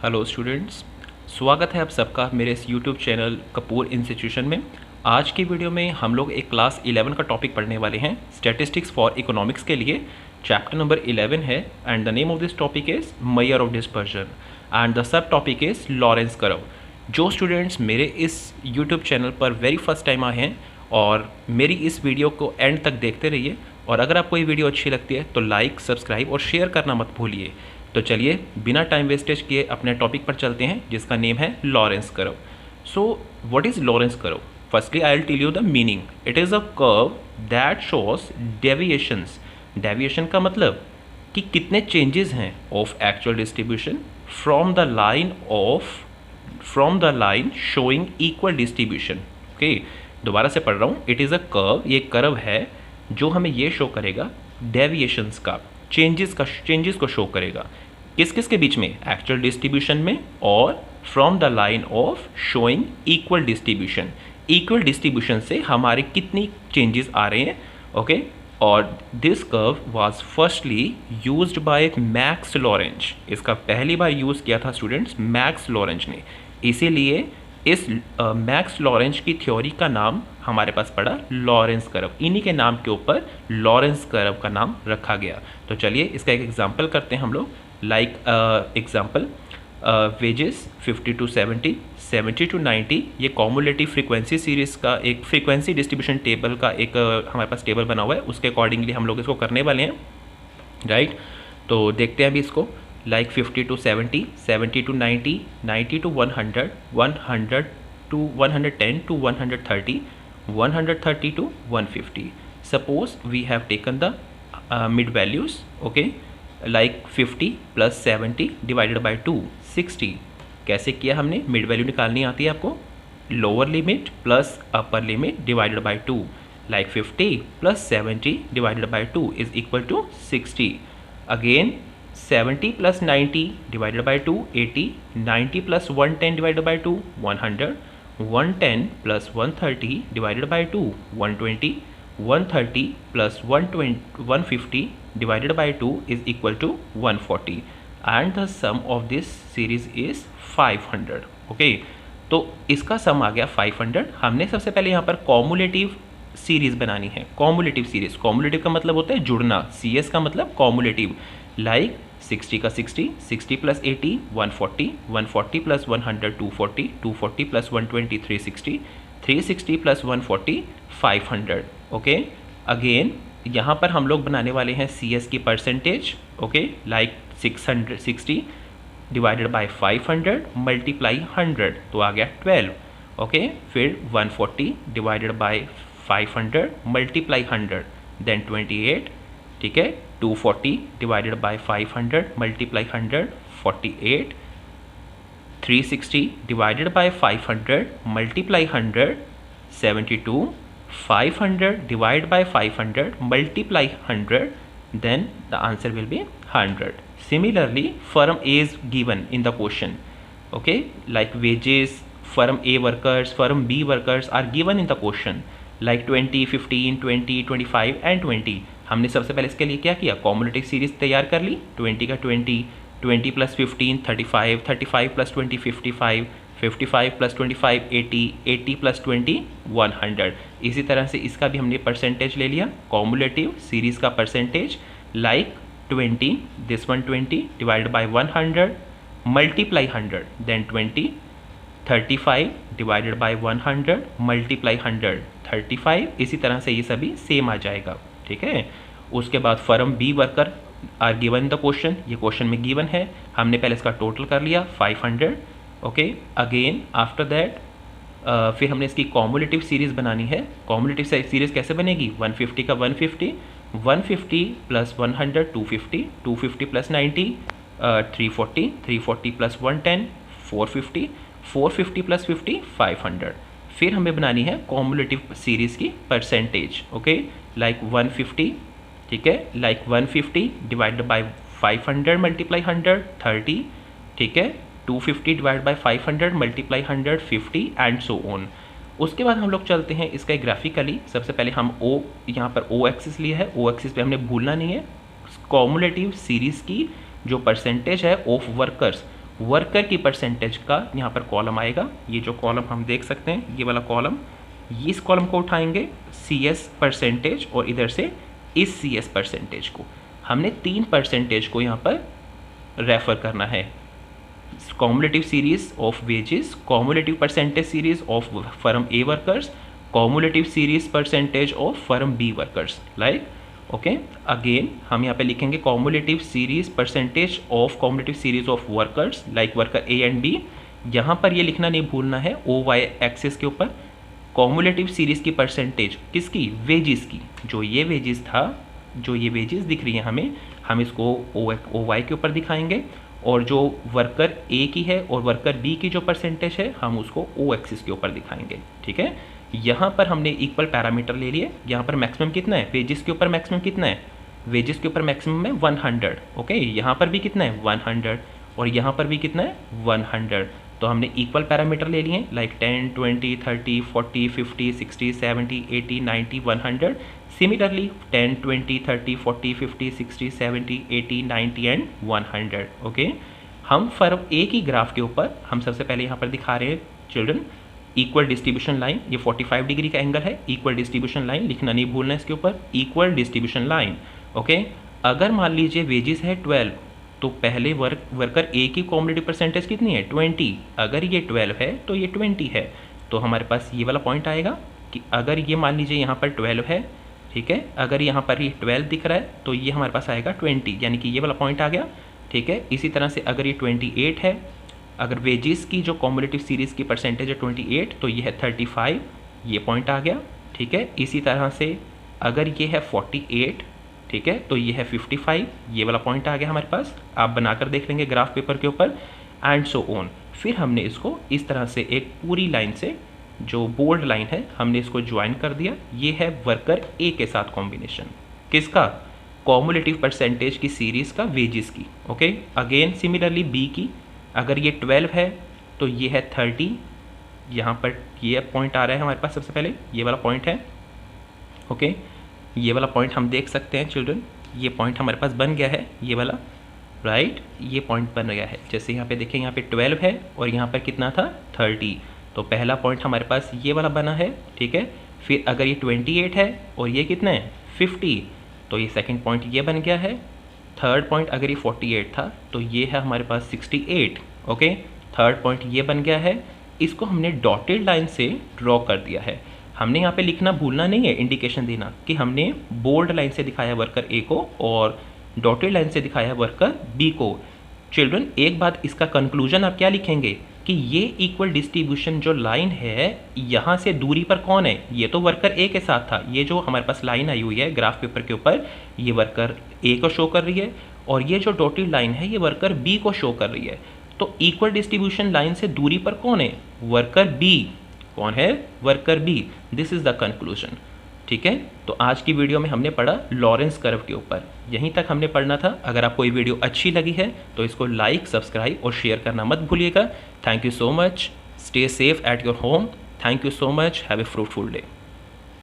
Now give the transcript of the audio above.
Hello students, स्वागत है आप सबका मेरे इस यूट्यूब चैनल कपूर इंस्टीट्यूशन में। आज की वीडियो में हम लोग एक क्लास 11 का टॉपिक पढ़ने वाले हैं, स्टैटिस्टिक्स फॉर इकोनॉमिक्स के लिए। चैप्टर नंबर 11 है and the name of this topic is measure of dispersion and the sub topic is Lorenz curve. जो स्टूडेंट्स मेरे इस यूट्यूब चैनल पर वेरी फर्स्ट टाइम आए हैं और मेरी इस वीडियो को एंड तक देखते रहिए, और अगर आपको ये वीडियो अच्छी लगती है तो लाइक, सब्सक्राइब और शेयर करना मत भूलिए। तो चलिए बिना टाइम वेस्टेज किए अपने टॉपिक पर चलते हैं, जिसका नेम है Lorenz curve. So what is Lorenz curve? Firstly I will tell you the meaning. It is a curve that shows deviations. Deviation का मतलब कि कितने चेंजेस हैं of actual distribution from the line showing equal distribution. Okay, दोबारा से पढ़ रहा हूँ। इट इज़ अ कर्व, ये कर्व है जो हमें ये शो करेगा डेविएशंस का, चेंजेस को शो करेगा। किस किस के बीच में? एक्चुअल डिस्ट्रीब्यूशन में और from the line of showing equal distribution. Equal distribution से हमारे कितनी चेंजेस आ रहे हैं। ओके, और this curve was firstly used by Max Lorenz. इसका पहली बार यूज़ किया था स्टूडेंट्स मैक्स लॉरेंज ने, इसीलिए इस मैक्स लॉरेंज की थ्योरी का नाम हमारे पास पड़ा लॉरेंस कर्व। इन्हीं के नाम के ऊपर लॉरेंस कर्व का नाम रखा गया। तो चलिए इसका एक एग्जांपल करते हैं हम लोग। Like example, wages 50 to 70, 70 to 90, ये कॉमुलेटिव फ्रीक्वेंसी सीरीज़ का एक फ्रीक्वेंसी डिस्ट्रीब्यूशन टेबल का एक हमारे पास टेबल बना हुआ है, उसके अकॉर्डिंगली हम लोग इसको करने वाले हैं, राइट। तो देखते हैं अभी इसको। Like 50 to 70, 70 to 90, 90 to 100, 100 to 110 to 130, 130 to 150. Suppose we have taken the mid values, okay, like 50 plus 70 divided by 2, 60. कैसे किया हमने? मिड वैल्यू निकालनी आती है आपको। Lower limit plus upper limit divided by 2, like 50 plus 70 divided by 2 is equal to 60. Again 70 plus 90 divided by 2, 80, 90 plus 110 divided by 2, 100, 110 plus 130 divided by 2, 120, 130 plus 150 divided by 2 is equal to 140, and the sum of this series is 500. Okay, तो इसका सम आ गया 500। हमने सबसे पहले यहाँ पर cumulative series बनानी है। कॉमुलेटिव सीरीज, कॉमुलेटिव का मतलब होता है जुड़ना, CS का मतलब कॉमुलेटिव। लाइक 60 का 60, 60 plus 80 140, 140 plus 100 240, 240 plus 120 360, 360 plus 140 500। Okay, again यहाँ पर हम लोग बनाने वाले हैं CS की percentage. Okay, like 660 divided by 500 multiply 100, तो आ गया 12। ओके, फिर 140 डिवाइडेड बाय 500 मल्टीप्लाई 100, देन 28। ठीक है, 240 divided by 500 multiply 100, 48। 360 divided by 500 multiply 100, 72। 500 divide by 500 multiply 100, then the answer will be 100. Similarly, firm A is given in the question. Okay, like wages, firm A workers, firm B workers are given in the question, like 20, 15, 20, 25 and 20. हमने सबसे पहले इसके लिए क्या किया? Cumulative series तैयार कर ली। 20 का 20, 20 प्लस 15 35, 35 प्लस 20 55, 55 प्लस 25 80, 80 प्लस 20 100। इसी तरह से इसका भी हमने परसेंटेज ले लिया, कॉमुलेटिव सीरीज़ का percentage. Like 20, this one 20 divide by 100 multiply 100, then 20। 35 divided by 100 multiply 100, 35। इसी तरह से ये सभी सेम आ जाएगा। ठीक है, उसके बाद firm B worker are given in the question, ये क्वेश्चन में गिवन है, हमने पहले इसका टोटल कर लिया 500। ओके, अगेन आफ्टर दैट फिर हमने इसकी कॉमुलेटिव सीरीज़ बनानी है। कॉमुलेटिव सीरीज़ कैसे बनेगी? 150 का 150, 150 प्लस 100 250, 250 प्लस 90 340, 340 प्लस 110 450, 450 प्लस 50 500। फिर हमें बनानी है कॉमुलेटिव सीरीज़ की परसेंटेज। ओके, लाइक 150, ठीक है, लाइक 150 डिवाइडेड बाय 500 मल्टीप्लाई 100 30, ठीक है, 250 divide by 500 multiply 100 50 and so on. उसके बाद हम लोग चलते हैं इसका ग्राफिकली। सबसे पहले हम O, यहाँ पर O एक्सिस लिया है, O एक्सिस पे हमने भूलना नहीं है। कॉमुलेटिव सीरीज़ की जो परसेंटेज है ऑफ वर्कर्स वर्कर की परसेंटेज का यहाँ पर कॉलम आएगा। ये जो कॉलम हम देख सकते हैं, ये वाला कॉलम, इस कॉलम को उठाएंगे CS परसेंटेज, और इधर से इस CS परसेंटेज को हमने 3 परसेंटेज को यहाँ पर रेफर करना है। Cumulative series of wages, cumulative percentage series of firm A workers, cumulative series percentage of firm B workers, like okay. Again हम यहाँ पे लिखेंगे cumulative series percentage of cumulative series of workers like worker A and B। यहाँ पर ये लिखना नहीं भूलना है OY एक्सिस के ऊपर कॉम्युलेटिव सीरीज की परसेंटेज किसकी, वेजेस की। जो ये वेजेस था, जो ये वेजेस दिख रही है हमें, हम इसको OY के ऊपर दिखाएंगे, और जो वर्कर A की है और वर्कर B की जो परसेंटेज है हम उसको O एक्सिस के ऊपर दिखाएंगे, ठीक है। यहाँ पर हमने इक्वल पैरामीटर ले लिए। यहाँ पर मैक्सिमम कितना है, वेजेस के ऊपर मैक्सिमम कितना है, वेजेस के ऊपर मैक्सिमम है 100, ओके। यहाँ पर भी कितना है 100, और यहाँ पर भी कितना है 100। तो हमने इक्वल पैरामीटर ले लिए लाइक 10, 20, 30, 40, 50, 60, 70, 80, 90, 100। Similarly 10, 20, 30, 40, 50, 60, 70, 80, 90 and 100, okay. हम फर्म A की ग्राफ के ऊपर हम सबसे पहले यहाँ पर दिखा रहे हैं चिल्ड्रन इक्वल डिस्ट्रीब्यूशन लाइन। ये 45 डिग्री का एंगल है, इक्वल डिस्ट्रीब्यूशन लाइन लिखना नहीं भूलना इसके ऊपर, इक्वल डिस्ट्रीब्यूशन लाइन, ओके। अगर मान लीजिए वेजेस है 12, तो पहले वर्कर A की कॉम्युलेटिव परसेंटेज कितनी है 20। अगर ये 12 है तो ये 20 है, तो हमारे पास ये वाला पॉइंट आएगा कि अगर ये मान लीजिए यहाँ पर 12 है, ठीक है, अगर यहाँ पर ये 12 दिख रहा है तो ये हमारे पास आएगा 20, यानी कि ये वाला पॉइंट आ गया, ठीक है। इसी तरह से अगर ये 28 है, अगर वेजेस की जो कॉम्युलेटिव सीरीज़ की परसेंटेज है 28, तो ये है 35, ये पॉइंट आ गया, ठीक है। इसी तरह से अगर ये है 48, ठीक है, तो ये है 55, ये वाला पॉइंट आ गया हमारे पास। आप बनाकर देख लेंगे ग्राफ पेपर के ऊपर, एंड सो ऑन। फिर हमने इसको इस तरह से एक पूरी लाइन से, जो बोल्ड लाइन है, हमने इसको ज्वाइन कर दिया। ये है वर्कर A के साथ कॉम्बिनेशन, किसका, कॉम्युलेटिव परसेंटेज की सीरीज़ का, वेजेस की, ओके। अगेन सिमिलरली B की, अगर ये 12 है तो ये है 30, यहाँ पर ये पॉइंट आ रहा है हमारे पास, सबसे पहले ये वाला पॉइंट है, ओके। ये वाला पॉइंट हम देख सकते हैं चिल्ड्रन, ये पॉइंट हमारे पास बन गया है, ये वाला, राइट, ये पॉइंट बन गया है। जैसे यहाँ पे देखें, यहाँ पे 12 है और यहाँ पर कितना था 30, तो पहला पॉइंट हमारे पास ये वाला बना है, ठीक है। फिर अगर ये 28 है और ये कितना है 50, तो ये सेकंड पॉइंट ये बन गया है। थर्ड पॉइंट अगर ये 48 था तो ये है हमारे पास 68, ओके। थर्ड पॉइंट ये बन गया है। इसको हमने डॉटेड लाइन से ड्रॉ कर दिया है। हमने यहाँ पे लिखना भूलना नहीं है, इंडिकेशन देना कि हमने बोल्ड लाइन से दिखाया वर्कर A को और डॉटेड लाइन से दिखाया वर्कर B को। चिल्ड्रन एक बात, इसका कंक्लूजन आप क्या लिखेंगे कि ये इक्वल डिस्ट्रीब्यूशन जो लाइन है, यहाँ से दूरी पर कौन है, ये तो वर्कर A के साथ था। ये जो हमारे पास लाइन आई हुई है ग्राफ पेपर के ऊपर, ये वर्कर A को शो कर रही है, और ये जो डॉटेड लाइन है ये वर्कर B को शो कर रही है। तो इक्वल डिस्ट्रीब्यूशन लाइन से दूरी पर कौन है, वर्कर B। कौन है, worker B। This is the conclusion, ठीक है। तो आज की वीडियो में हमने पढ़ा लॉरेंस कर्व के ऊपर, यहीं तक हमने पढ़ना था। अगर आपको ये वीडियो अच्छी लगी है तो इसको लाइक, सब्सक्राइब और शेयर करना मत भूलिएगा। Thank you so much, stay safe at your home. Thank you so much, have a fruitful day.